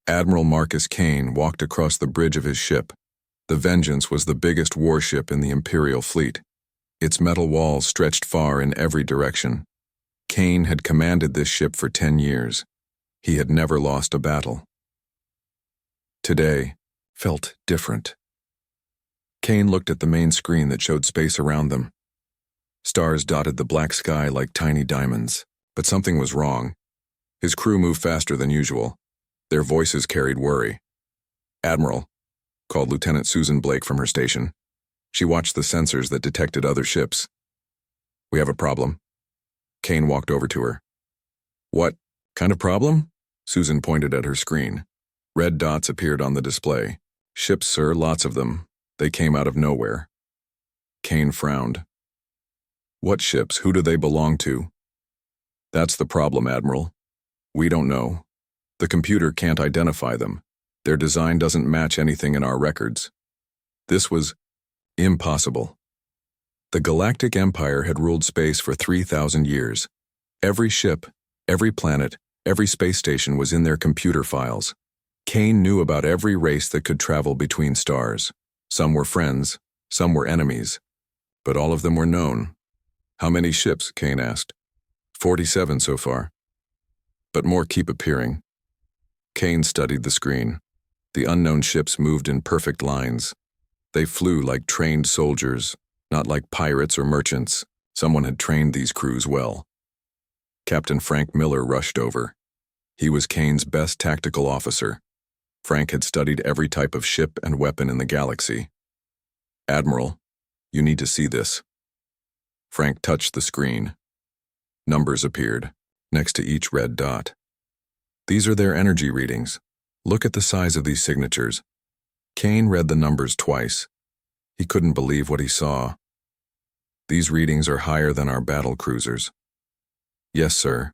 Admiral Marcus Kane walked across the bridge of his ship. The Vengeance was the biggest warship in the Imperial fleet. Its metal walls stretched far in every direction. Kane had commanded this ship for 10 years. He had never lost a battle. Today felt different. Kane looked at the main screen that showed space around them. Stars dotted the black sky like tiny diamonds, but something was wrong. His crew moved faster than usual. Their voices carried worry. "Admiral," called Lieutenant Susan Blake from her station. She watched the sensors that detected other ships. "We have a problem." Kane walked over to her. "What kind of problem?" Susan pointed at her screen. Red dots appeared on the display. "Ships, sir, lots of them. They came out of nowhere." Kane frowned. "What ships? Who do they belong to?" "That's the problem, Admiral. We don't know. The computer can't identify them. Their design doesn't match anything in our records." This was impossible. The Galactic Empire had ruled space for 3,000 years. Every ship, every planet, every space station was in their computer files. Kane knew about every race that could travel between stars. Some were friends, some were enemies, but all of them were known. "How many ships?" Kane asked. 47 so far. But more keep appearing." Kane studied the screen. The unknown ships moved in perfect lines. They flew like trained soldiers, not like pirates or merchants. Someone had trained these crews well. Captain Frank Miller rushed over. He was Kane's best tactical officer. Frank had studied every type of ship and weapon in the galaxy. "Admiral, you need to see this." Frank touched the screen. Numbers appeared, next to each red dot. "These are their energy readings. Look at the size of these signatures." Kane read the numbers twice. He couldn't believe what he saw. "These readings are higher than our battle cruisers." "Yes, sir.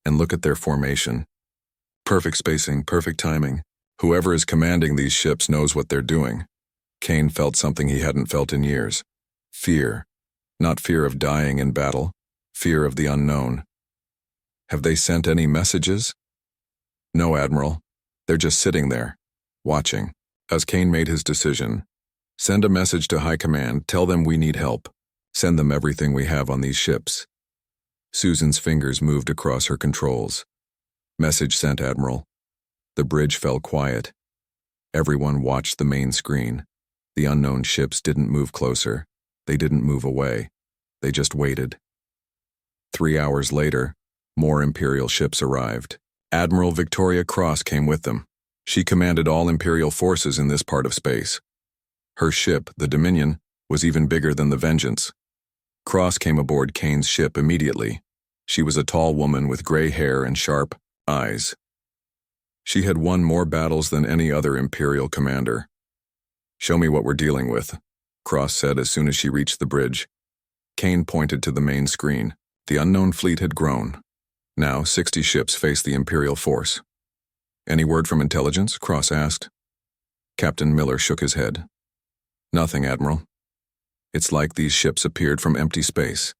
And look at their formation. Perfect spacing, perfect timing. Whoever is commanding these ships knows what they're doing." Kane felt something he hadn't felt in years. Fear. Not fear of dying in battle, fear of the unknown. "Have they sent any messages?" "No, Admiral. They're just sitting there, watching." As Kane made his decision, "Send a message to High Command, tell them we need help. Send them everything we have on these ships." Susan's fingers moved across her controls. "Message sent, Admiral." The bridge fell quiet. Everyone watched the main screen. The unknown ships didn't move closer. They didn't move away. They just waited. 3 hours later, more Imperial ships arrived. Admiral Victoria Cross came with them. She commanded all Imperial forces in this part of space. Her ship, the Dominion, was even bigger than the Vengeance. Cross came aboard Kane's ship immediately. She was a tall woman with gray hair and sharp eyes. She had won more battles than any other Imperial commander. "Show me what we're dealing with," Cross said as soon as she reached the bridge. Kane pointed to the main screen. The unknown fleet had grown. Now 60 ships faced the Imperial force. "Any word from intelligence?" Cross asked. Captain Miller shook his head. "Nothing, Admiral. It's like these ships appeared from empty space.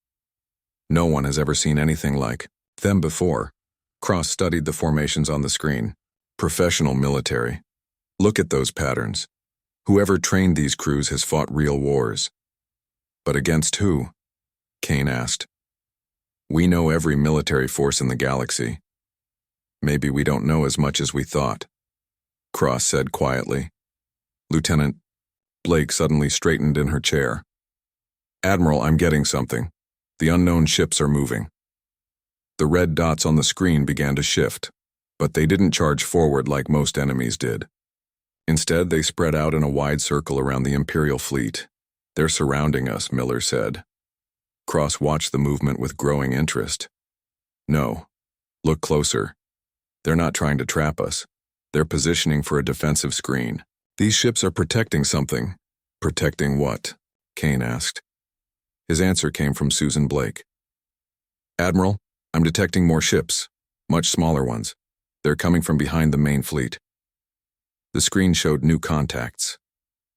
No one has ever seen anything like them before." Cross studied the formations on the screen. "Professional military. Look at those patterns. Whoever trained these crews has fought real wars." "But against who?" Kane asked. "We know every military force in the galaxy. Maybe we don't know as much as we thought," Cross said quietly. Lieutenant Blake suddenly straightened in her chair. "Admiral, I'm getting something. The unknown ships are moving." The red dots on the screen began to shift, but they didn't charge forward like most enemies did. Instead, they spread out in a wide circle around the Imperial fleet. "They're surrounding us," Miller said. Cross watched the movement with growing interest. "No. Look closer. They're not trying to trap us. They're positioning for a defensive screen. These ships are protecting something." "Protecting what?" Kane asked. His answer came from Susan Blake. "Admiral, I'm detecting more ships, much smaller ones. They're coming from behind the main fleet." The screen showed new contacts.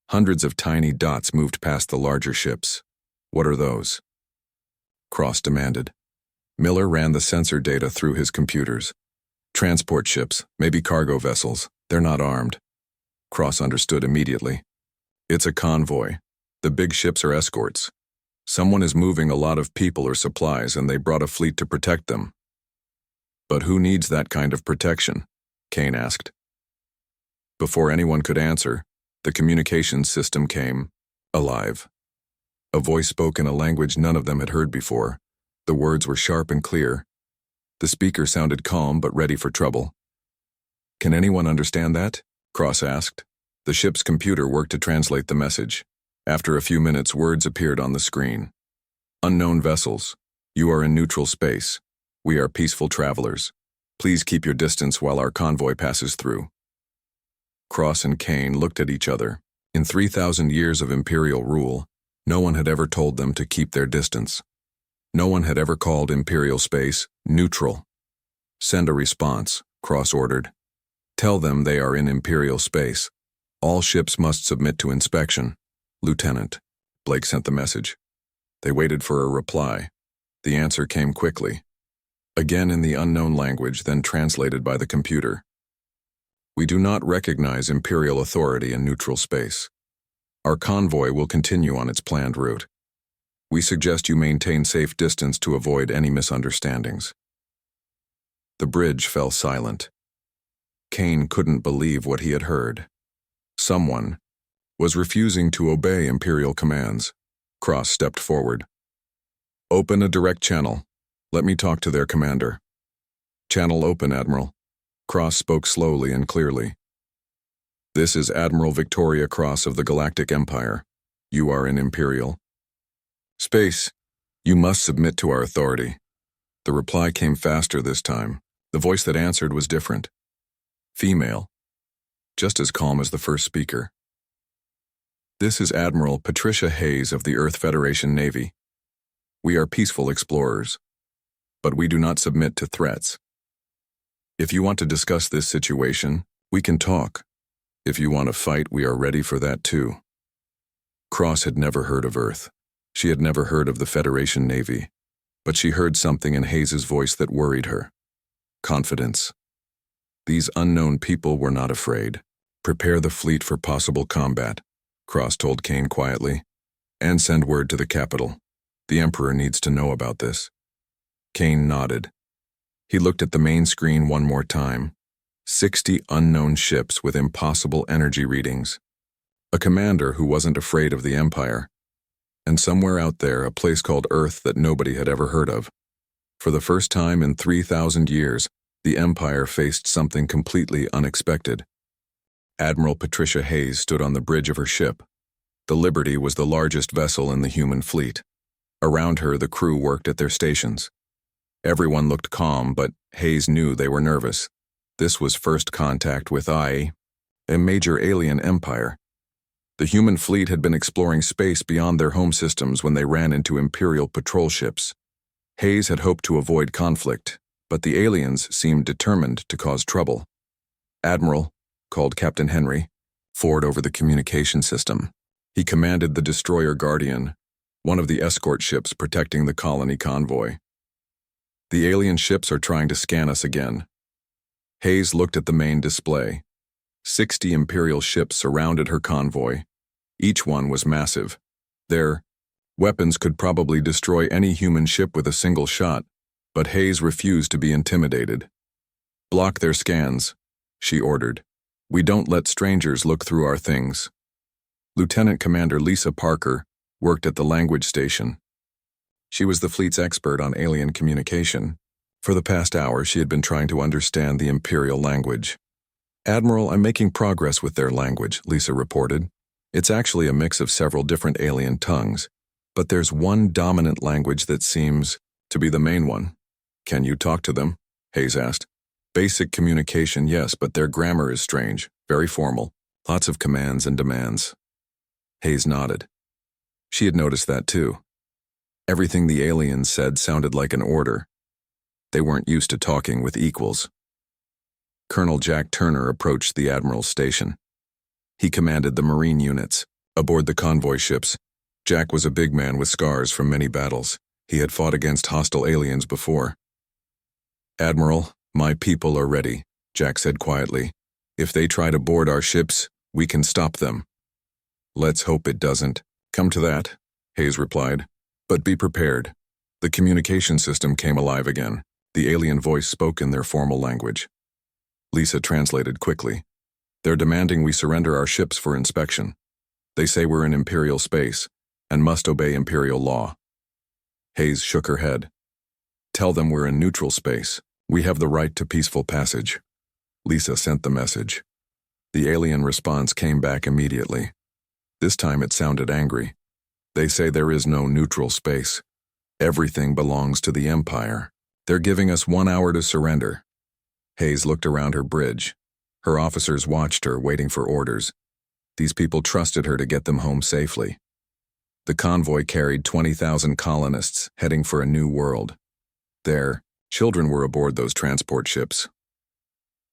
Hundreds of tiny dots moved past the larger ships. "What are those?" Cross demanded. Miller ran the sensor data through his computers. "Transport ships, maybe cargo vessels. They're not armed. Cross understood immediately. It's a convoy. The big ships are escorts. Someone is moving a lot of people or supplies, and they brought a fleet to protect them. But who needs that kind of protection? Kane asked. Before anyone could answer, the communications system came alive. A voice spoke in a language none of them had heard before. The words were sharp and clear. The speaker sounded calm but ready for trouble. Can anyone understand that? Cross asked. The ship's computer worked to translate the message. After a few minutes, words appeared on the screen. Unknown vessels. You are in neutral space. We are peaceful travelers. Please keep your distance while our convoy passes through. Cross and Kane looked at each other. In 3,000 years of Imperial rule, no one had ever told them to keep their distance. No one had ever called Imperial space neutral. Send a response, Cross ordered. Tell them they are in Imperial space. All ships must submit to inspection. Lieutenant. Blake sent the message. They waited for a reply. The answer came quickly. Again in the unknown language, then translated by the computer. We do not recognize Imperial authority in neutral space. Our convoy will continue on its planned route. We suggest you maintain safe distance to avoid any misunderstandings. The bridge fell silent. Kane couldn't believe what he had heard. Someone was refusing to obey Imperial commands. Cross stepped forward. Open a direct channel. Let me talk to their commander. Channel open, Admiral. Cross spoke slowly and clearly. This is Admiral Victoria Cross of the Galactic Empire. You are in Imperial space. You must submit to our authority. The reply came faster this time. The voice that answered was different. Female. Just as calm as the first speaker. This is Admiral Patricia Hayes of the Earth Federation Navy. We are peaceful explorers, but we do not submit to threats. If you want to discuss this situation, we can talk. If you want to fight, we are ready for that too. Cross had never heard of Earth. She had never heard of the Federation Navy, but she heard something in Hayes' voice that worried her. Confidence. These unknown people were not afraid. Prepare the fleet for possible combat, Cross told Kane quietly, and send word to the capital. The Emperor needs to know about this. Kane nodded. He looked at the main screen one more time. 60 unknown ships with impossible energy readings. A commander who wasn't afraid of the Empire. And somewhere out there, a place called Earth that nobody had ever heard of. For the first time in 3,000 years, the Empire faced something completely unexpected. Admiral Patricia Hayes stood on the bridge of her ship. The Liberty was the largest vessel in the human fleet. Around her, the crew worked at their stations. Everyone looked calm, but Hayes knew they were nervous. This was first contact with a major alien empire. The human fleet had been exploring space beyond their home systems when they ran into Imperial patrol ships. Hayes had hoped to avoid conflict, but the aliens seemed determined to cause trouble. Admiral, called Captain Henry, forward over the communication system. He commanded the destroyer Guardian, one of the escort ships protecting the colony convoy. The alien ships are trying to scan us again. Hayes looked at the main display. 60 Imperial ships surrounded her convoy. Each one was massive. Their weapons could probably destroy any human ship with a single shot, but Hayes refused to be intimidated. Block their scans, she ordered. We don't let strangers look through our things. Lieutenant Commander Lisa Parker worked at the language station. She was the fleet's expert on alien communication. For the past hour, she had been trying to understand the Imperial language. Admiral, I'm making progress with their language, Lisa reported. It's actually a mix of several different alien tongues, but there's one dominant language that seems to be the main one. Can you talk to them? Hayes asked. Basic communication, yes, but their grammar is strange, very formal, lots of commands and demands. Hayes nodded. She had noticed that too. Everything the aliens said sounded like an order. They weren't used to talking with equals. Colonel Jack Turner approached the Admiral's station. He commanded the Marine units. Aboard the convoy ships, Jack was a big man with scars from many battles. He had fought against hostile aliens before. Admiral, my people are ready, Jack said quietly. If they try to board our ships, we can stop them. Let's hope it doesn't come to that, Hayes replied. But be prepared. The communication system came alive again. The alien voice spoke in their formal language. Lisa translated quickly. They're demanding we surrender our ships for inspection. They say we're in Imperial space and must obey Imperial law. Hayes shook her head. Tell them we're in neutral space. We have the right to peaceful passage. Lisa sent the message. The alien response came back immediately. This time it sounded angry. They say there is no neutral space. Everything belongs to the Empire. They're giving us 1 hour to surrender. Hayes looked around her bridge. Her officers watched her, waiting for orders. These people trusted her to get them home safely. The convoy carried 20,000 colonists heading for a new world. There, children were aboard those transport ships.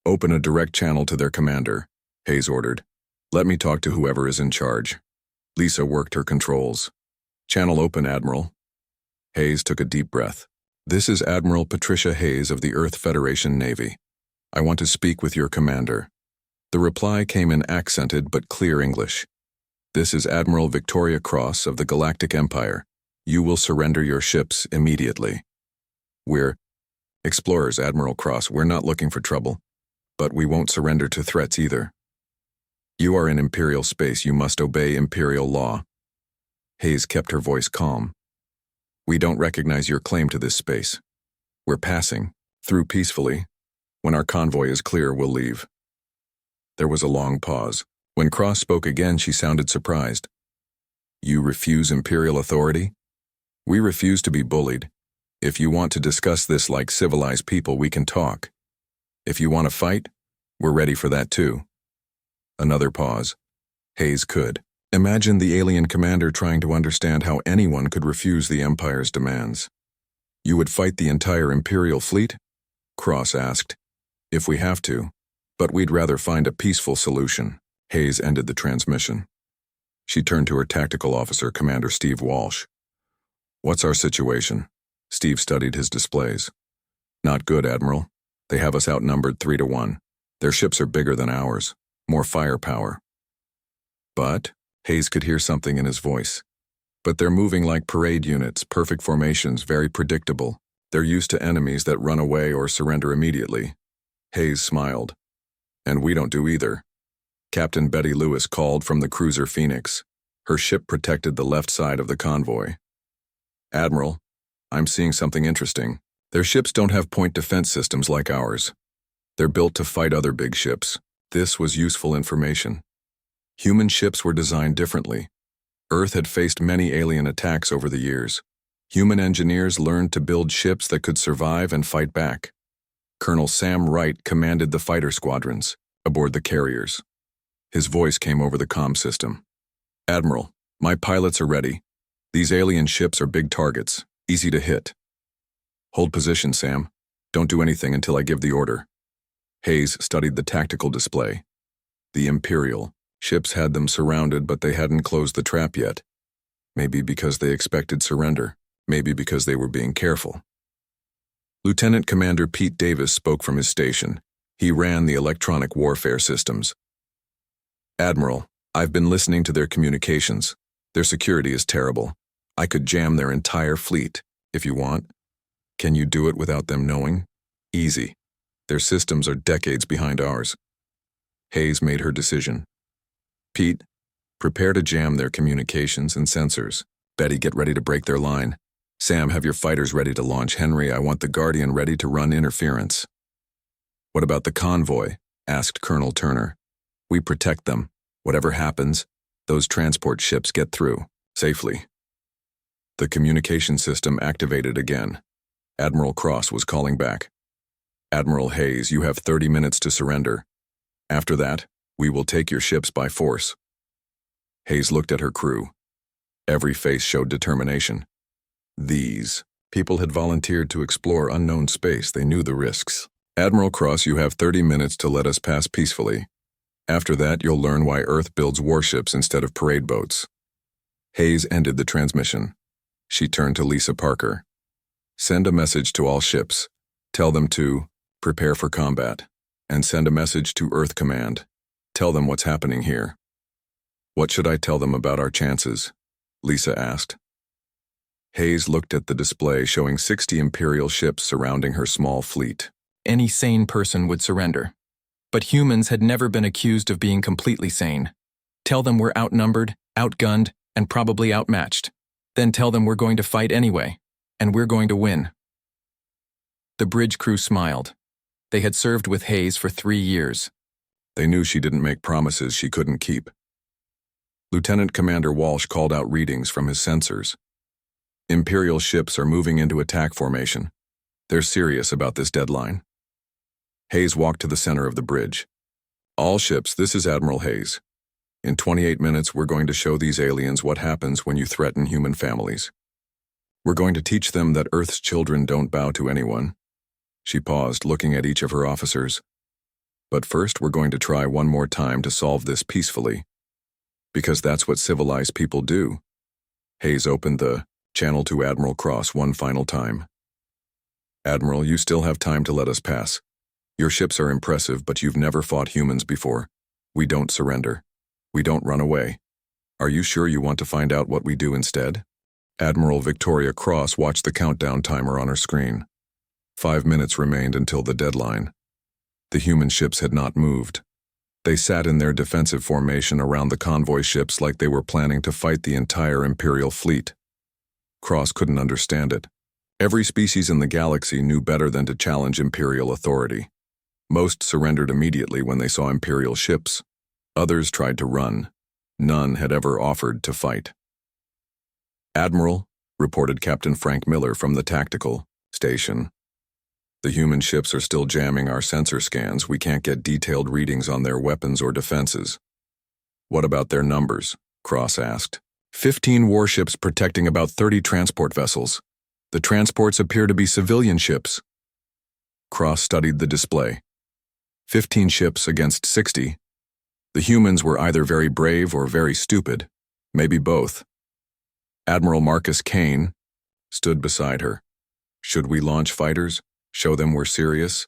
Open a direct channel to their commander, Hayes ordered. Let me talk to whoever is in charge. Lisa worked her controls. Channel open, Admiral. Hayes took a deep breath. This is Admiral Patricia Hayes of the Earth Federation Navy. I want to speak with your commander. The reply came in accented but clear English. This is Admiral Victoria Cross of the Galactic Empire. You will surrender your ships immediately. We're explorers, Admiral Cross. We're not looking for trouble. But we won't surrender to threats either. You are in Imperial space. You must obey Imperial law. Hayes kept her voice calm. We don't recognize your claim to this space. We're passing through peacefully. When our convoy is clear, we'll leave. There was a long pause. When Cross spoke again, she sounded surprised. You refuse Imperial authority? We refuse to be bullied. If you want to discuss this like civilized people, we can talk. If you want to fight, we're ready for that too. Another pause. Hayes could imagine the alien commander trying to understand how anyone could refuse the Empire's demands. You would fight the entire Imperial fleet? Cross asked. If we have to, but we'd rather find a peaceful solution. Hayes ended the transmission. She turned to her tactical officer, Commander Steve Walsh. What's our situation? Steve studied his displays. Not good, Admiral. They have us outnumbered 3-1. Their ships are bigger than ours. More firepower. But, Hayes could hear something in his voice. But they're moving like parade units, perfect formations, very predictable. They're used to enemies that run away or surrender immediately. Hayes smiled. And we don't do either. Captain Betty Lewis called from the cruiser Phoenix. Her ship protected the left side of the convoy. Admiral, I'm seeing something interesting. Their ships don't have point defense systems like ours. They're built to fight other big ships. This was useful information. Human ships were designed differently. Earth had faced many alien attacks over the years. Human engineers learned to build ships that could survive and fight back. Colonel Sam Wright commanded the fighter squadrons aboard the carriers. His voice came over the comm system. Admiral, my pilots are ready. These alien ships are big targets, easy to hit. Hold position, Sam. Don't do anything until I give the order. Hayes studied the tactical display. The Imperial ships had them surrounded, but they hadn't closed the trap yet. Maybe because they expected surrender. Maybe because they were being careful. Lieutenant Commander Pete Davis spoke from his station. He ran the electronic warfare systems. Admiral, I've been listening to their communications. Their security is terrible. I could jam their entire fleet, if you want. Can you do it without them knowing? Easy. Their systems are decades behind ours. Hayes made her decision. Pete, prepare to jam their communications and sensors. Betty, get ready to break their line. Sam, have your fighters ready to launch. Henry, I want the Guardian ready to run interference. What about the convoy? Asked Colonel Turner. We protect them. Whatever happens, those transport ships get through, safely. The communication system activated again. Admiral Cross was calling back. Admiral Hayes, you have 30 minutes to surrender. After that, we will take your ships by force. Hayes looked at her crew. Every face showed determination. These people had volunteered to explore unknown space. They knew the risks. Admiral Cross, you have 30 minutes to let us pass peacefully. After that, you'll learn why Earth builds warships instead of parade boats. Hayes ended the transmission. She turned to Lisa Parker. Send a message to all ships. Tell them to prepare for combat. and send a message to Earth Command. Tell them what's happening here." "What should I tell them about our chances?" Lisa asked. Hayes looked at the display showing 60 Imperial ships surrounding her small fleet. Any sane person would surrender. But humans had never been accused of being completely sane. Tell them we're outnumbered, outgunned, and probably outmatched. Then tell them we're going to fight anyway, and we're going to win. The bridge crew smiled. They had served with Hayes for 3 years. They knew she didn't make promises she couldn't keep. Lieutenant Commander Walsh called out readings from his sensors. Imperial ships are moving into attack formation. They're serious about this deadline. Hayes walked to the center of the bridge. "All ships, this is Admiral Hayes. In 28 minutes, we're going to show these aliens what happens when you threaten human families. We're going to teach them that Earth's children don't bow to anyone." She paused, looking at each of her officers. "But first, we're going to try one more time to solve this peacefully. Because that's what civilized people do." Hayes opened the channel to Admiral Cross one final time. "Admiral, you still have time to let us pass. Your ships are impressive, but you've never fought humans before. We don't surrender. We don't run away. Are you sure you want to find out what we do instead?" Admiral Victoria Cross watched the countdown timer on her screen. 5 minutes remained until the deadline. The human ships had not moved. They sat in their defensive formation around the convoy ships like they were planning to fight the entire Imperial fleet. Cross couldn't understand it. Every species in the galaxy knew better than to challenge Imperial authority. Most surrendered immediately when they saw Imperial ships. Others tried to run. None had ever offered to fight. "Admiral," reported Captain Frank Miller from the tactical station. "The human ships are still jamming our sensor scans. We can't get detailed readings on their weapons or defenses." "What about their numbers?" Cross asked. 15 warships protecting about 30 transport vessels. The transports appear to be civilian ships." Cross studied the display. 15 ships against 60. The humans were either very brave or very stupid, maybe both. Admiral Marcus Kane stood beside her. "Should we launch fighters? Show them we're serious?"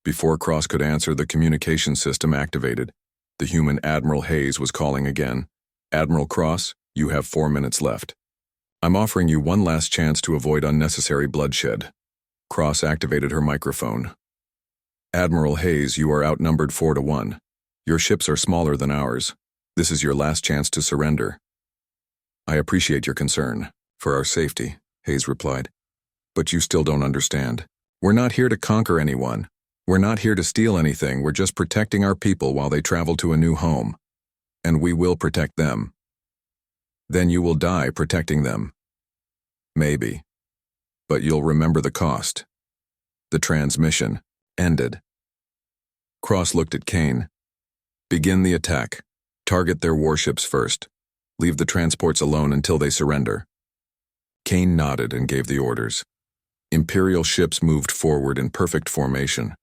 Before Cross could answer, the communication system activated. The human Admiral Hayes was calling again. "Admiral Cross, you have 4 minutes left. I'm offering you one last chance to avoid unnecessary bloodshed." Cross activated her microphone. "Admiral Hayes, you are outnumbered 4-1. Your ships are smaller than ours. This is your last chance to surrender." "I appreciate your concern. For our safety," Hayes replied. "But you still don't understand. We're not here to conquer anyone. We're not here to steal anything. We're just protecting our people while they travel to a new home. And we will protect them. Then you will die protecting them. Maybe. But you'll remember the cost." The transmission ended. Cross looked at Kane. "Begin the attack. Target their warships first. Leave the transports alone until they surrender." Kane nodded and gave the orders. Imperial ships moved forward in perfect formation.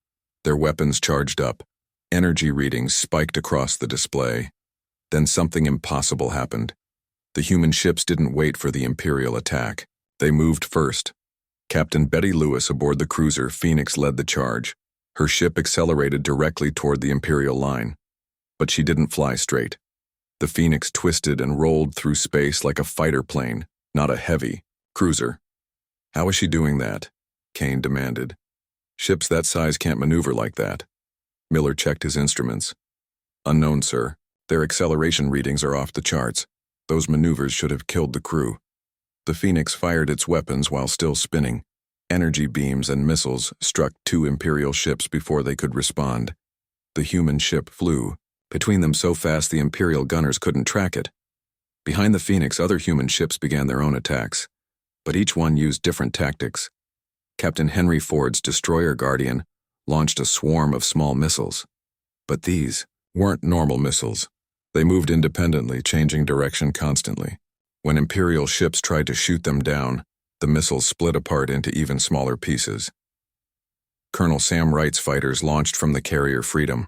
Their weapons charged up. Energy readings spiked across the display. Then something impossible happened. The human ships didn't wait for the Imperial attack. They moved first. Captain Betty Lewis aboard the cruiser Phoenix led the charge. Her ship accelerated directly toward the Imperial line. But she didn't fly straight. The Phoenix twisted and rolled through space like a fighter plane, not a heavy cruiser. "How is she doing that?" Kane demanded. "Ships that size can't maneuver like that." Miller checked his instruments. "Unknown, sir. Their acceleration readings are off the charts. Those maneuvers should have killed the crew." The Phoenix fired its weapons while still spinning. Energy beams and missiles struck 2 Imperial ships before they could respond. The human ship flew between them so fast the Imperial gunners couldn't track it. Behind the Phoenix, other human ships began their own attacks, but each one used different tactics. Captain Henry Ford's destroyer Guardian launched a swarm of small missiles. But these weren't normal missiles. They moved independently, changing direction constantly. When Imperial ships tried to shoot them down, the missiles split apart into even smaller pieces. Colonel Sam Wright's fighters launched from the carrier Freedom.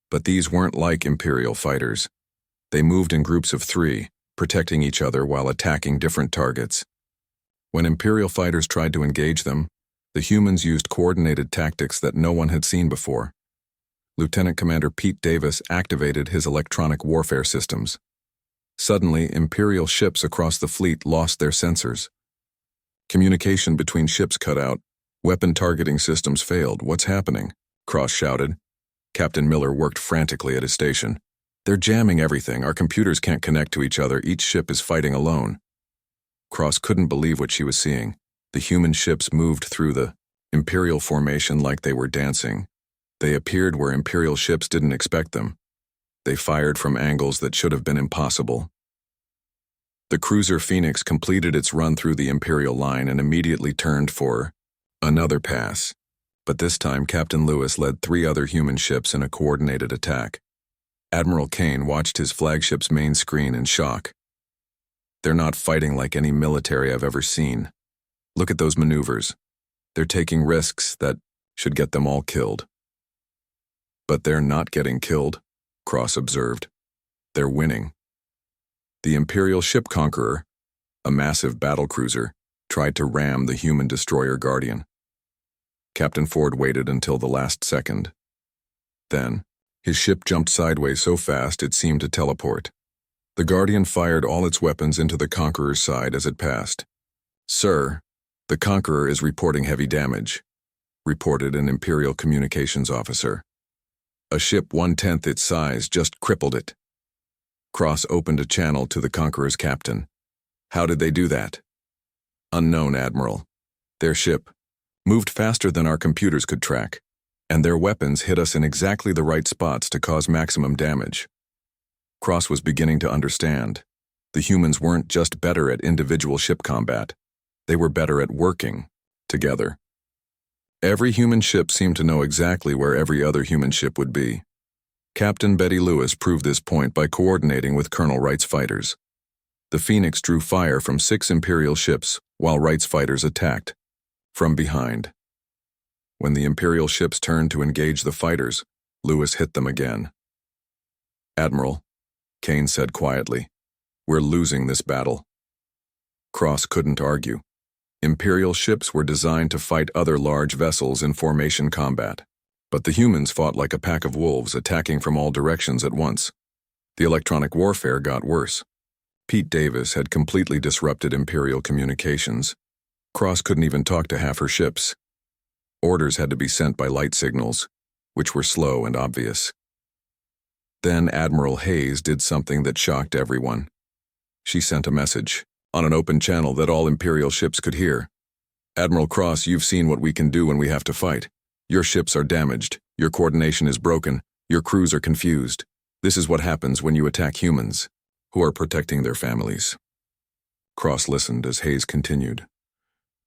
But these weren't like Imperial fighters. They moved in groups of 3, protecting each other while attacking different targets. When Imperial fighters tried to engage them, the humans used coordinated tactics that no one had seen before. Lieutenant Commander Pete Davis activated his electronic warfare systems. Suddenly, Imperial ships across the fleet lost their sensors. Communication between ships cut out. Weapon targeting systems failed. What's happening? Cross shouted. Captain Miller worked frantically at his station. They're jamming everything. Our computers can't connect to each other. Each ship is fighting alone. Cross couldn't believe what she was seeing. The human ships moved through the Imperial formation like they were dancing. They appeared where Imperial ships didn't expect them. They fired from angles that should have been impossible. The cruiser Phoenix completed its run through the Imperial line and immediately turned for another pass. But this time Captain Lewis led 3 other human ships in a coordinated attack. Admiral Kane watched his flagship's main screen in shock. They're not fighting like any military I've ever seen. Look at those maneuvers. They're taking risks that should get them all killed. But they're not getting killed, Cross observed. They're winning. The Imperial ship Conqueror, a massive battlecruiser, tried to ram the human destroyer Guardian. Captain Ford waited until the last second. Then, his ship jumped sideways so fast it seemed to teleport. The Guardian fired all its weapons into the Conqueror's side as it passed. "Sir, the Conqueror is reporting heavy damage," reported an Imperial communications officer. "A ship 1/10 its size just crippled it." Cross opened a channel to the Conqueror's captain. "How did they do that?" "Unknown, Admiral. Their ship moved faster than our computers could track, and their weapons hit us in exactly the right spots to cause maximum damage." Cross was beginning to understand. The humans weren't just better at individual ship combat. They were better at working together. Every human ship seemed to know exactly where every other human ship would be. Captain Betty Lewis proved this point by coordinating with Colonel Wright's fighters. The Phoenix drew fire from 6 Imperial ships while Wright's fighters attacked from behind. When the Imperial ships turned to engage the fighters, Lewis hit them again. "Admiral," Kane said quietly, "we're losing this battle." Cross couldn't argue. Imperial ships were designed to fight other large vessels in formation combat, but the humans fought like a pack of wolves attacking from all directions at once. The electronic warfare got worse. Pete Davis had completely disrupted Imperial communications. Cross couldn't even talk to half her ships. Orders had to be sent by light signals, which were slow and obvious. Then Admiral Hayes did something that shocked everyone. She sent a message on an open channel that all Imperial ships could hear. "Admiral Cross, you've seen what we can do when we have to fight. Your ships are damaged, your coordination is broken, your crews are confused. This is what happens when you attack humans, who are protecting their families." Cross listened as Hayes continued.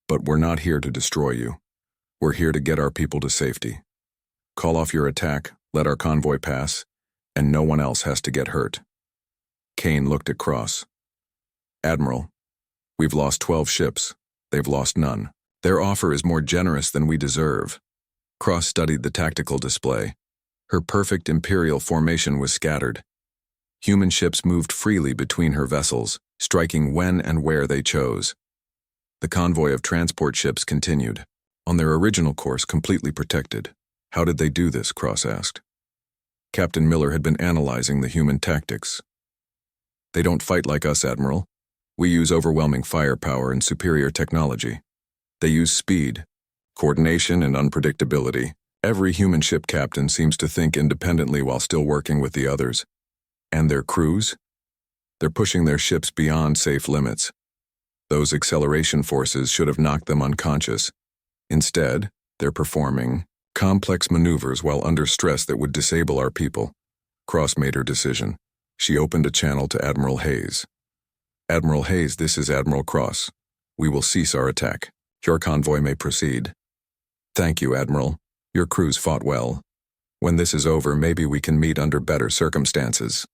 "But we're not here to destroy you. We're here to get our people to safety. Call off your attack, let our convoy pass, and no one else has to get hurt." Kane looked at Cross. "Admiral, we've lost 12 ships. They've lost none. Their offer is more generous than we deserve." Cross studied the tactical display. Her perfect Imperial formation was scattered. Human ships moved freely between her vessels, striking when and where they chose. The convoy of transport ships continued, on their original course completely protected. "How did they do this?" Cross asked. Captain Miller had been analyzing the human tactics. "They don't fight like us, Admiral. We use overwhelming firepower and superior technology. They use speed, coordination, and unpredictability. Every human ship captain seems to think independently while still working with the others. And their crews? They're pushing their ships beyond safe limits. Those acceleration forces should have knocked them unconscious. Instead, they're performing complex maneuvers while under stress that would disable our people." Cross made her decision. She opened a channel to Admiral Hayes. "Admiral Hayes, this is Admiral Cross. We will cease our attack. Your convoy may proceed." "Thank you, Admiral. Your crews fought well. When this is over, maybe we can meet under better circumstances."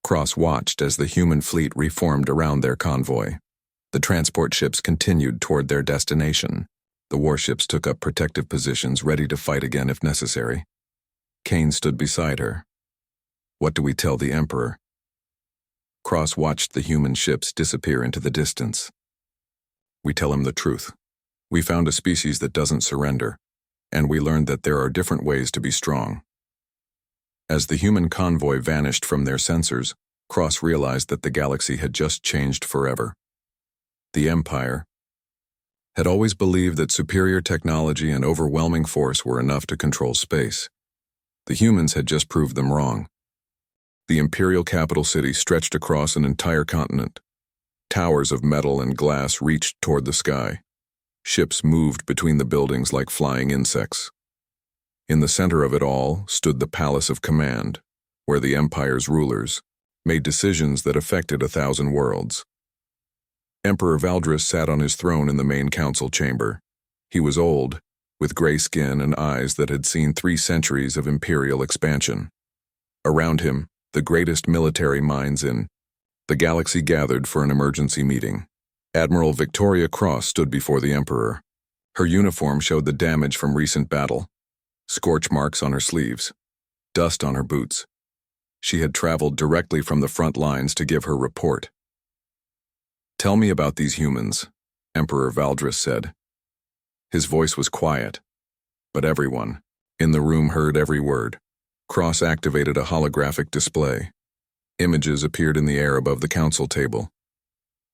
Cross watched as the human fleet reformed around their convoy. The transport ships continued toward their destination. The warships took up protective positions ready to fight again if necessary. Kane stood beside her. "What do we tell the Emperor?" Cross watched the human ships disappear into the distance. "We tell him the truth. We found a species that doesn't surrender, and we learned that there are different ways to be strong. As the human convoy vanished from their sensors, Cross realized that the galaxy had just changed forever. The Empire had always believed that superior technology and overwhelming force were enough to control space. The humans had just proved them wrong. The imperial capital city stretched across an entire continent. Towers of metal and glass reached toward the sky. Ships moved between the buildings like flying insects. In the center of it all stood the Palace of Command, where the Empire's rulers made decisions that affected 1,000 worlds. Emperor Valdris sat on his throne in the main council chamber. He was old, with gray skin and eyes that had seen 3 centuries of imperial expansion. Around him, the greatest military minds in the galaxy gathered for an emergency meeting. Admiral Victoria Cross stood before the Emperor. Her uniform showed the damage from recent battle, scorch marks on her sleeves, dust on her boots. She had traveled directly from the front lines to give her report. "Tell me about these humans," Emperor Valdris said. His voice was quiet, but everyone in the room heard every word. Cross activated a holographic display. Images appeared in the air above the council table.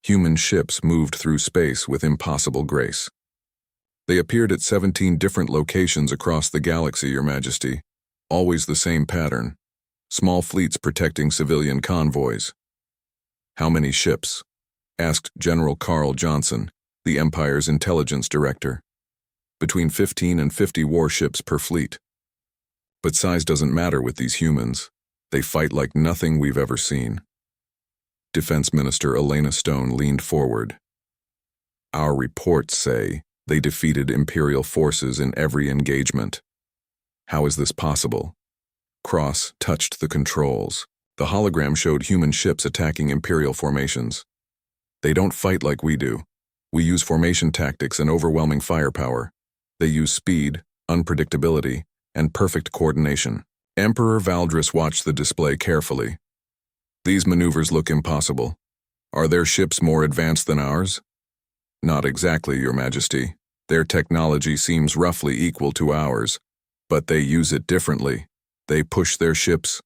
Human ships moved through space with impossible grace. They appeared at 17 different locations across the galaxy, Your Majesty. Always the same pattern. Small fleets protecting civilian convoys. "How many ships?" asked General Carl Johnson, the Empire's intelligence director. "Between 15 and 50 warships per fleet. But size doesn't matter with these humans. They fight like nothing we've ever seen." Defense Minister Elena Stone leaned forward. "Our reports say they defeated Imperial forces in every engagement. How is this possible?" Cross touched the controls. The hologram showed human ships attacking Imperial formations. "They don't fight like we do. We use formation tactics and overwhelming firepower. They use speed, unpredictability, and perfect coordination." Emperor Valdris watched the display carefully. "These maneuvers look impossible. Are their ships more advanced than ours?" "Not exactly, Your Majesty. Their technology seems roughly equal to ours, but they use it differently. They push their ships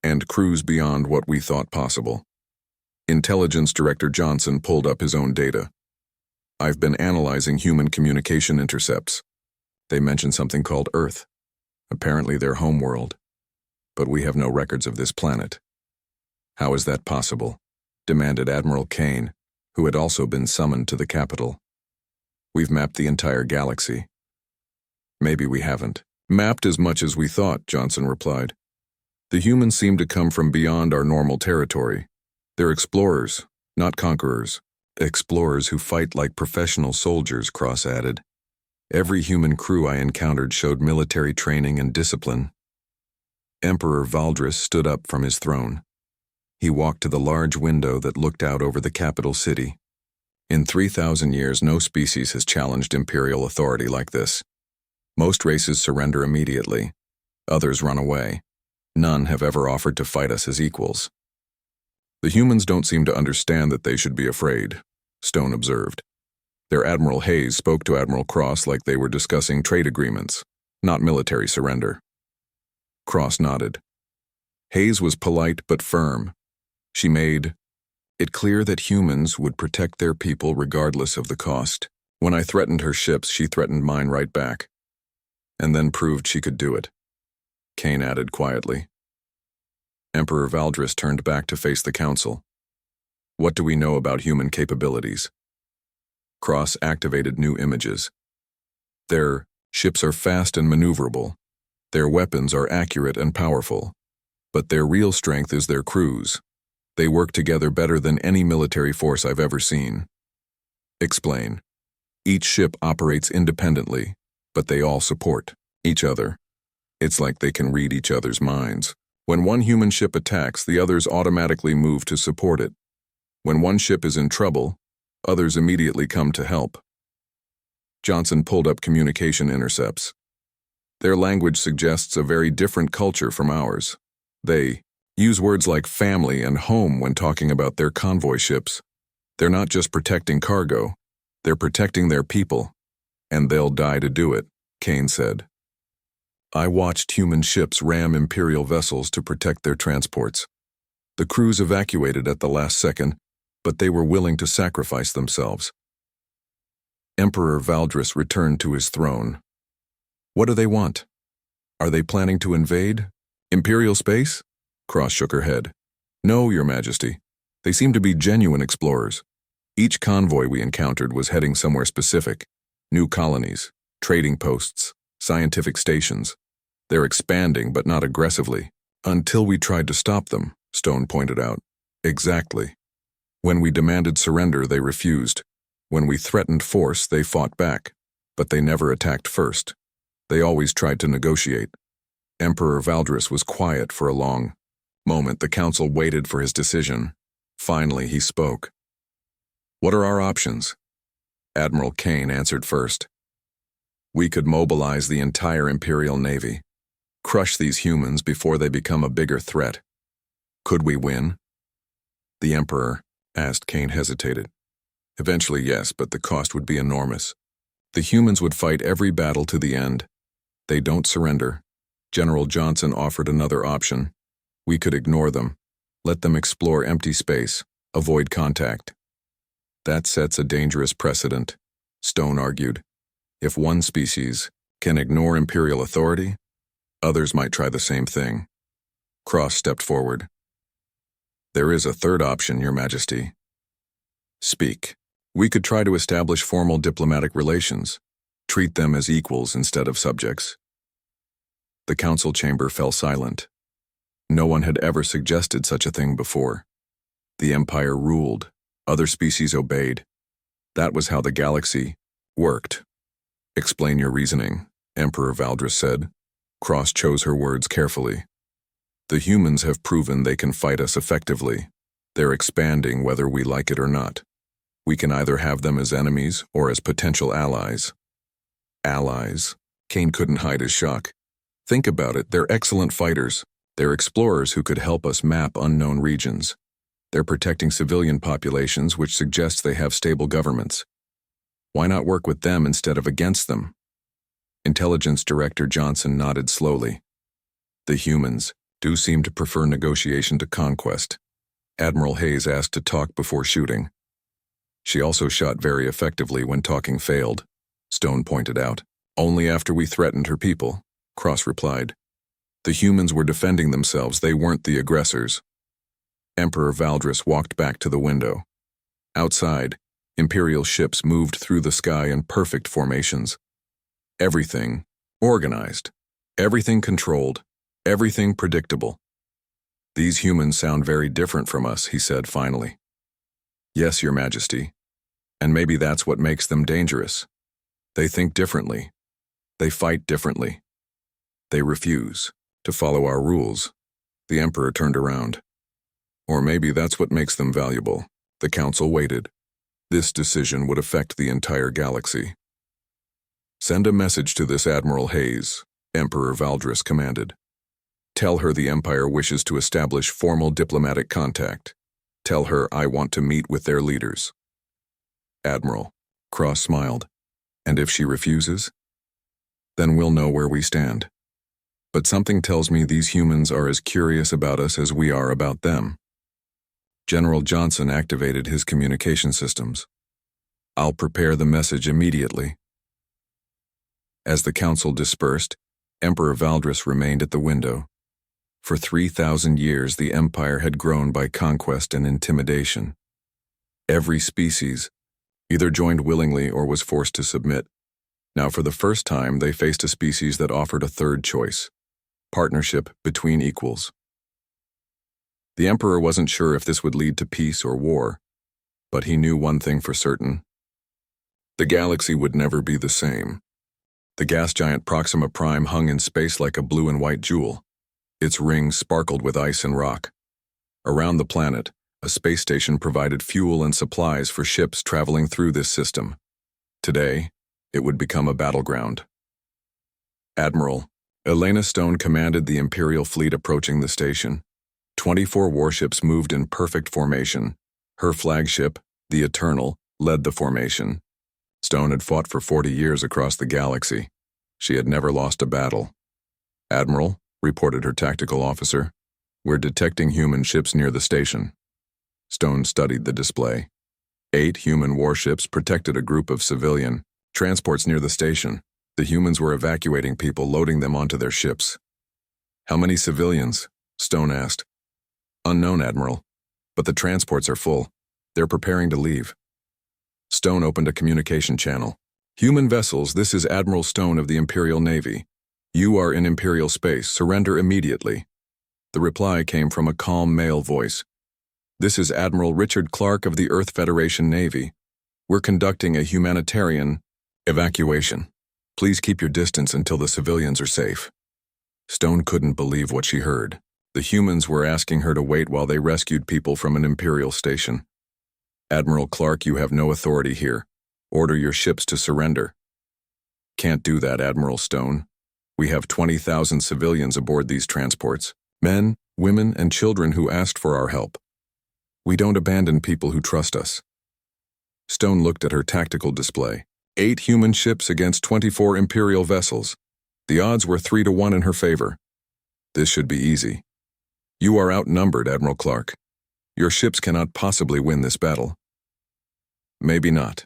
and cruise beyond what we thought possible." Intelligence Director Johnson pulled up his own data. "I've been analyzing human communication intercepts. They mention something called Earth. Apparently their homeworld. But we have no records of this planet." "How is that possible?" demanded Admiral Kane, who had also been summoned to the capital. "We've mapped the entire galaxy." "Maybe we haven't mapped as much as we thought," Johnson replied. "The humans seem to come from beyond our normal territory. They're explorers, not conquerors." "Explorers who fight like professional soldiers," Cross added. "Every human crew I encountered showed military training and discipline." Emperor Valdris stood up from his throne. He walked to the large window that looked out over the capital city. "In 3,000 years, no species has challenged imperial authority like this. Most races surrender immediately. Others run away. None have ever offered to fight us as equals." "The humans don't seem to understand that they should be afraid," Stone observed. Their Admiral Hayes spoke to Admiral Cross like they were discussing trade agreements, not military surrender. Cross nodded. Hayes was polite but firm. She made it clear that humans would protect their people regardless of the cost. "When I threatened her ships, she threatened mine right back. And then proved she could do it," Kane added quietly. Emperor Valdris turned back to face the council. "What do we know about human capabilities?" Cross activated new images. "Their ships are fast and maneuverable. Their weapons are accurate and powerful. But their real strength is their crews. They work together better than any military force I've ever seen." "Explain." "Each ship operates independently, but they all support each other. It's like they can read each other's minds. When one human ship attacks, the others automatically move to support it. When one ship is in trouble, others immediately come to help." Johnson pulled up communication intercepts. "Their language suggests a very different culture from ours. They use words like family and home when talking about their convoy ships. They're not just protecting cargo, they're protecting their people, and they'll die to do it," Kane said. I watched human ships ram Imperial vessels to protect their transports. The crews evacuated at the last second, but they were willing to sacrifice themselves. Emperor Valdris returned to his throne. What do they want? Are they planning to invade? Imperial space? Cross shook her head. No, Your Majesty. They seem to be genuine explorers. Each convoy we encountered was heading somewhere specific. New colonies, trading posts, scientific stations. They're expanding, but not aggressively. Until we tried to stop them, Stone pointed out. Exactly. When we demanded surrender, they refused. When we threatened force, they fought back. But they never attacked first. They always tried to negotiate. Emperor Valdris was quiet for a long moment. The council waited for his decision. Finally, he spoke. What are our options? Admiral Kane answered first. We could mobilize the entire Imperial Navy. Crush these humans before they become a bigger threat. Could we win? The Emperor asked. Kane hesitated. Eventually, yes, but the cost would be enormous. The humans would fight every battle to the end. They don't surrender. General Johnson offered another option. We could ignore them. Let them explore empty space. Avoid contact. That sets a dangerous precedent, Stone argued. If one species can ignore Imperial authority, others might try the same thing. Cross stepped forward. There is a third option, Your Majesty. Speak. We could try to establish formal diplomatic relations. Treat them as equals instead of subjects. The council chamber fell silent. No one had ever suggested such a thing before. The Empire ruled. Other species obeyed. That was how the galaxy worked. Explain your reasoning, Emperor Valdris said. Cross chose her words carefully. The humans have proven they can fight us effectively. They're expanding whether we like it or not. We can either have them as enemies or as potential allies. Allies? Kane couldn't hide his shock. Think about it, they're excellent fighters. They're explorers who could help us map unknown regions. They're protecting civilian populations, which suggests they have stable governments. Why not work with them instead of against them? Intelligence Director Johnson nodded slowly. The humans do seem to prefer negotiation to conquest. Admiral Hayes asked to talk before shooting. She also shot very effectively when talking failed, Stone pointed out. Only after we threatened her people, Cross replied. The humans were defending themselves, they weren't the aggressors. Emperor Valdris walked back to the window. Outside, Imperial ships moved through the sky in perfect formations. Everything organized, everything controlled, everything predictable. These humans sound very different from us, he said finally. Yes, Your Majesty. And maybe that's what makes them dangerous. They think differently. They fight differently. They refuse to follow our rules. The Emperor turned around. Or maybe that's what makes them valuable. The council waited. This decision would affect the entire galaxy. Send a message to this Admiral Hayes, Emperor Valdris commanded. Tell her the Empire wishes to establish formal diplomatic contact. Tell her I want to meet with their leaders. Admiral, Cross smiled. And if she refuses? Then we'll know where we stand. But something tells me these humans are as curious about us as we are about them. General Johnson activated his communication systems. I'll prepare the message immediately. As the council dispersed, Emperor Valdris remained at the window. For 3,000 years, the Empire had grown by conquest and intimidation. Every species either joined willingly or was forced to submit. Now, for the first time, they faced a species that offered a third choice: partnership between equals. The Emperor wasn't sure if this would lead to peace or war, but he knew one thing for certain. The galaxy would never be the same. The gas giant Proxima Prime hung in space like a blue and white jewel. Its rings sparkled with ice and rock. Around the planet, a space station provided fuel and supplies for ships traveling through this system. Today, it would become a battleground. Admiral Elena Stone commanded the Imperial fleet approaching the station. 24 warships moved in perfect formation. Her flagship, the Eternal, led the formation. Stone had fought for 40 years across the galaxy. She had never lost a battle. "Admiral," reported her tactical officer, "we're detecting human ships near the station." Stone studied the display. 8 human warships protected a group of civilian transports near the station. The humans were evacuating people, loading them onto their ships. "How many civilians?" Stone asked. "Unknown, Admiral, but the transports are full. They're preparing to leave." Stone opened a communication channel. "Human vessels, this is Admiral Stone of the Imperial Navy. You are in Imperial space. Surrender immediately." The reply came from a calm male voice. "This is Admiral Richard Clark of the Earth Federation Navy. We're conducting a humanitarian evacuation. Please keep your distance until the civilians are safe." Stone couldn't believe what she heard. The humans were asking her to wait while they rescued people from an Imperial station. "Admiral Clark, you have no authority here. Order your ships to surrender." "Can't do that, Admiral Stone. We have 20,000 civilians aboard these transports. Men, women, and children who asked for our help. We don't abandon people who trust us." Stone looked at her tactical display. 8 human ships against 24 Imperial vessels. The odds were 3-1 in her favor. This should be easy. "You are outnumbered, Admiral Clark. Your ships cannot possibly win this battle." "Maybe not.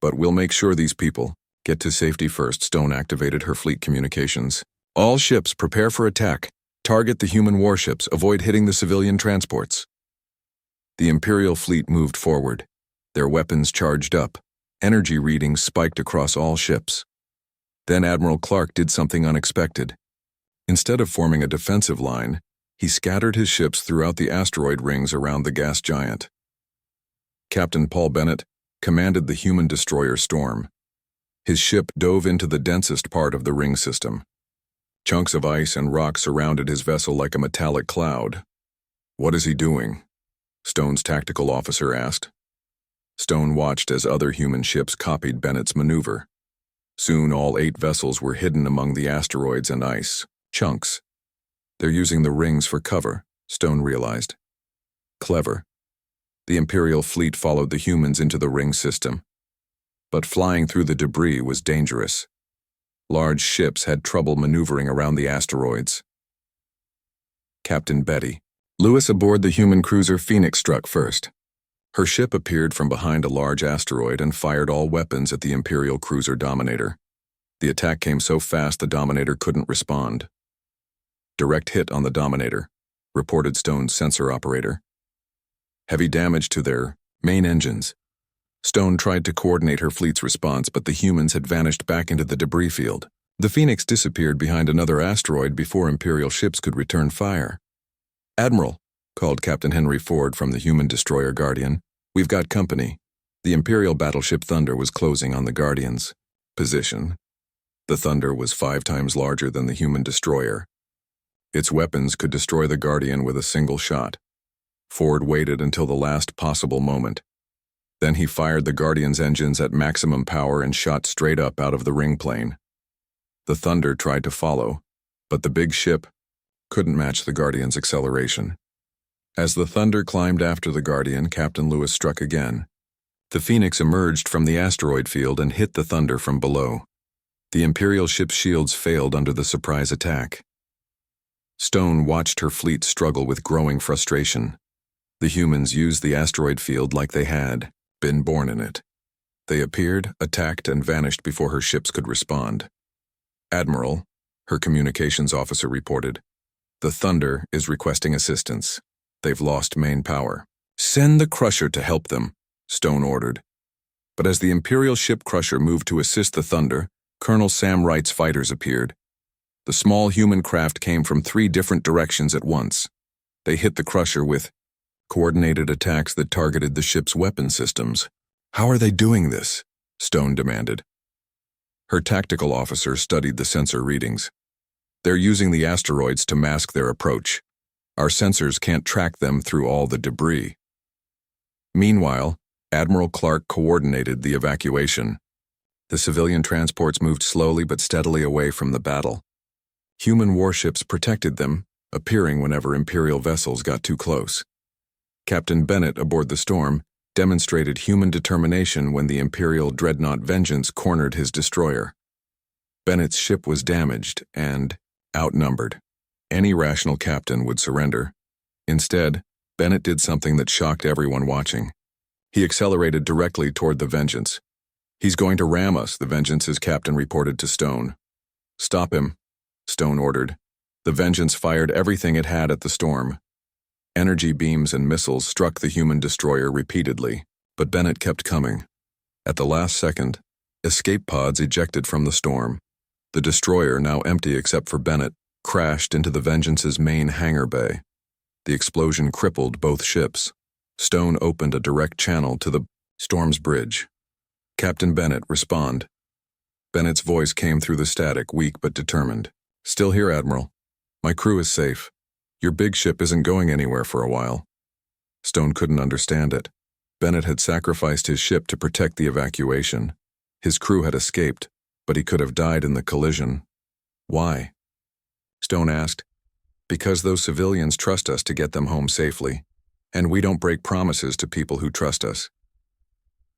But we'll make sure these people get to safety first." Stone activated her fleet communications. "All ships prepare for attack. Target the human warships. Avoid hitting the civilian transports." The Imperial fleet moved forward. Their weapons charged up. Energy readings spiked across all ships. Then Admiral Clark did something unexpected. Instead of forming a defensive line, he scattered his ships throughout the asteroid rings around the gas giant. Captain Paul Bennett commanded the human destroyer Storm. His ship dove into the densest part of the ring system. Chunks of ice and rock surrounded his vessel like a metallic cloud. "What is he doing?" Stone's tactical officer asked. Stone watched as other human ships copied Bennett's maneuver. Soon all 8 vessels were hidden among the asteroids and ice chunks. "They're using the rings for cover," Stone realized. Clever. The Imperial fleet followed the humans into the ring system. But flying through the debris was dangerous. Large ships had trouble maneuvering around the asteroids. Captain Betty Lewis aboard the human cruiser Phoenix struck first. Her ship appeared from behind a large asteroid and fired all weapons at the Imperial cruiser Dominator. The attack came so fast the Dominator couldn't respond. "Direct hit on the Dominator," reported Stone's sensor operator. "Heavy damage to their main engines." Stone tried to coordinate her fleet's response, but the humans had vanished back into the debris field. The Phoenix disappeared behind another asteroid before Imperial ships could return fire. "Admiral," called Captain Henry Ford from the human destroyer Guardian, "we've got company." The Imperial battleship Thunder was closing on the Guardian's position. The Thunder was 5 times larger than the human destroyer. Its weapons could destroy the Guardian with a single shot. Ford waited until the last possible moment. Then he fired the Guardian's engines at maximum power and shot straight up out of the ring plane. The Thunder tried to follow, but the big ship couldn't match the Guardian's acceleration. As the Thunder climbed after the Guardian, Captain Lewis struck again. The Phoenix emerged from the asteroid field and hit the Thunder from below. The Imperial ship's shields failed under the surprise attack. Stone watched her fleet struggle with growing frustration. The humans used the asteroid field like they had been born in it. They appeared, attacked, and vanished before her ships could respond. "Admiral," her communications officer reported, "the Thunder is requesting assistance. They've lost main power." "Send the Crusher to help them," Stone ordered. But as the Imperial ship Crusher moved to assist the Thunder, Colonel Sam Wright's fighters appeared. The small human craft came from 3 different directions at once. They hit the Crusher with coordinated attacks that targeted the ship's weapon systems. "How are they doing this?" Stone demanded. Her tactical officer studied the sensor readings. "They're using the asteroids to mask their approach. Our sensors can't track them through all the debris." Meanwhile, Admiral Clark coordinated the evacuation. The civilian transports moved slowly but steadily away from the battle. Human warships protected them, appearing whenever Imperial vessels got too close. Captain Bennett aboard the Storm demonstrated human determination when the Imperial dreadnought Vengeance cornered his destroyer. Bennett's ship was damaged, and, outnumbered. Any rational captain would surrender. Instead, Bennett did something that shocked everyone watching. He accelerated directly toward the Vengeance. "He's going to ram us," the Vengeance's captain reported to Stone. "Stop him," Stone ordered. The Vengeance fired everything it had at the storm. Energy beams and missiles struck the human destroyer repeatedly, but Bennett kept coming. At the last second, escape pods ejected from the storm. The destroyer, now empty except for Bennett, crashed into the Vengeance's main hangar bay. The explosion crippled both ships. Stone opened a direct channel to the storm's bridge. "Captain Bennett, respond." Bennett's voice came through the static, weak but determined. "Still here, Admiral. My crew is safe. Your big ship isn't going anywhere for a while." Stone couldn't understand it. Bennett had sacrificed his ship to protect the evacuation. His crew had escaped, but he could have died in the collision. "Why?" Stone asked. "Because those civilians trust us to get them home safely, and we don't break promises to people who trust us."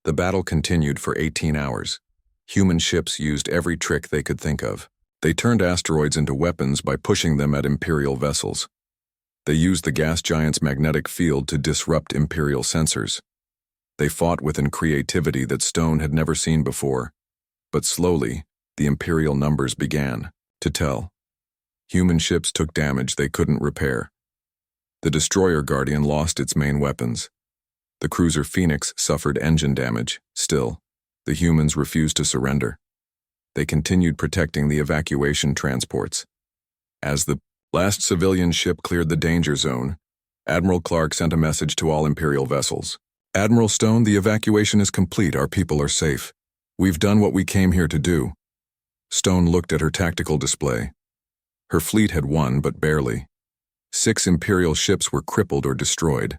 The battle continued for 18 hours. Human ships used every trick they could think of. They turned asteroids into weapons by pushing them at Imperial vessels. They used the gas giant's magnetic field to disrupt Imperial sensors. They fought with a creativity that Stone had never seen before. But slowly, the Imperial numbers began to tell. Human ships took damage they couldn't repair. The destroyer Guardian lost its main weapons. The cruiser Phoenix suffered engine damage. Still, the humans refused to surrender. They continued protecting the evacuation transports. As the last civilian ship cleared the danger zone, Admiral Clark sent a message to all Imperial vessels. "Admiral Stone, the evacuation is complete. Our people are safe. We've done what we came here to do." Stone looked at her tactical display. Her fleet had won, but barely. 6 Imperial ships were crippled or destroyed.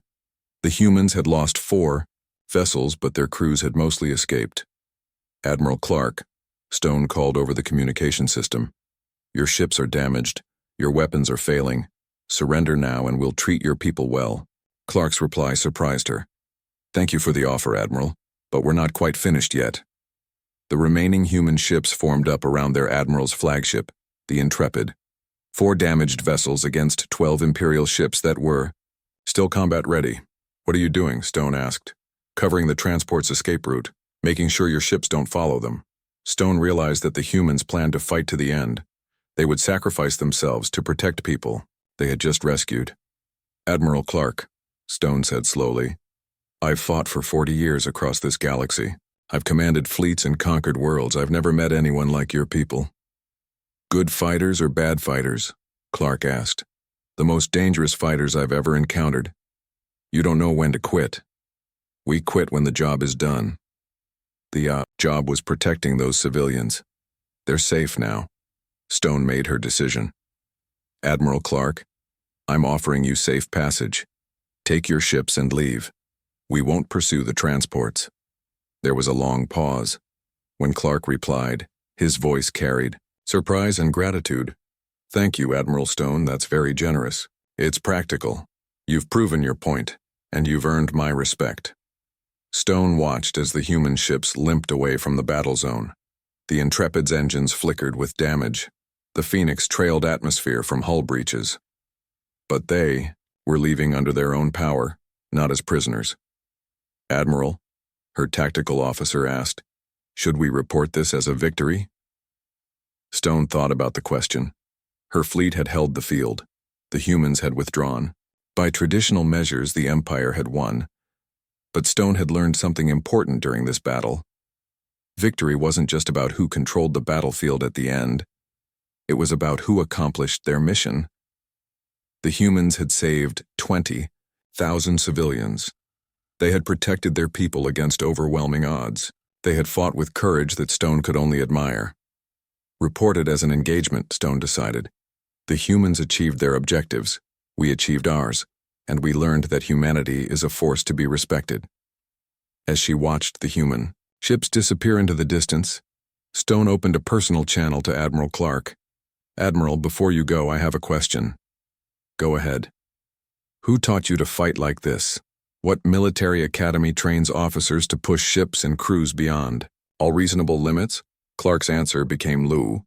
The humans had lost 4 vessels, but their crews had mostly escaped. "Admiral Clark," Stone called over the communication system. "Your ships are damaged. Your weapons are failing. Surrender now and we'll treat your people well." Clark's reply surprised her. "Thank you for the offer, Admiral, but we're not quite finished yet." The remaining human ships formed up around their Admiral's flagship, the Intrepid. 4 damaged vessels against 12 Imperial ships that were still combat ready. "What are you doing?" Stone asked. "Covering the transport's escape route, making sure your ships don't follow them." Stone realized that the humans planned to fight to the end. They would sacrifice themselves to protect people they had just rescued. "Admiral Clark," Stone said slowly, "I've fought for 40 years across this galaxy. I've commanded fleets and conquered worlds. I've never met anyone like your people." "Good fighters or bad fighters?" Clark asked. "The most dangerous fighters I've ever encountered. You don't know when to quit. We quit when the job is done." The job was protecting those civilians. They're safe now. Stone made her decision. "Admiral Clark, I'm offering you safe passage. Take your ships and leave. We won't pursue the transports." There was a long pause. When Clark replied, his voice carried surprise and gratitude. "Thank you, Admiral Stone, that's very generous. It's practical. You've proven your point, and you've earned my respect." Stone watched as the human ships limped away from the battle zone. The Intrepid's engines flickered with damage. The Phoenix trailed atmosphere from hull breaches. But they were leaving under their own power, not as prisoners. "Admiral," her tactical officer asked, "should we report this as a victory?" Stone thought about the question. Her fleet had held the field. The humans had withdrawn. By traditional measures, the Empire had won. But Stone had learned something important during this battle. Victory wasn't just about who controlled the battlefield at the end. It was about who accomplished their mission. The humans had saved 20,000 civilians. They had protected their people against overwhelming odds. They had fought with courage that Stone could only admire. Reported as an engagement, Stone decided. The humans achieved their objectives. We achieved ours. And we learned that humanity is a force to be respected. As she watched the human ships disappear into the distance, Stone opened a personal channel to Admiral Clark. "Admiral, before you go, I have a question." "Go ahead." "Who taught you to fight like this? What military academy trains officers to push ships and crews beyond all reasonable limits?" Clark's answer became Lou.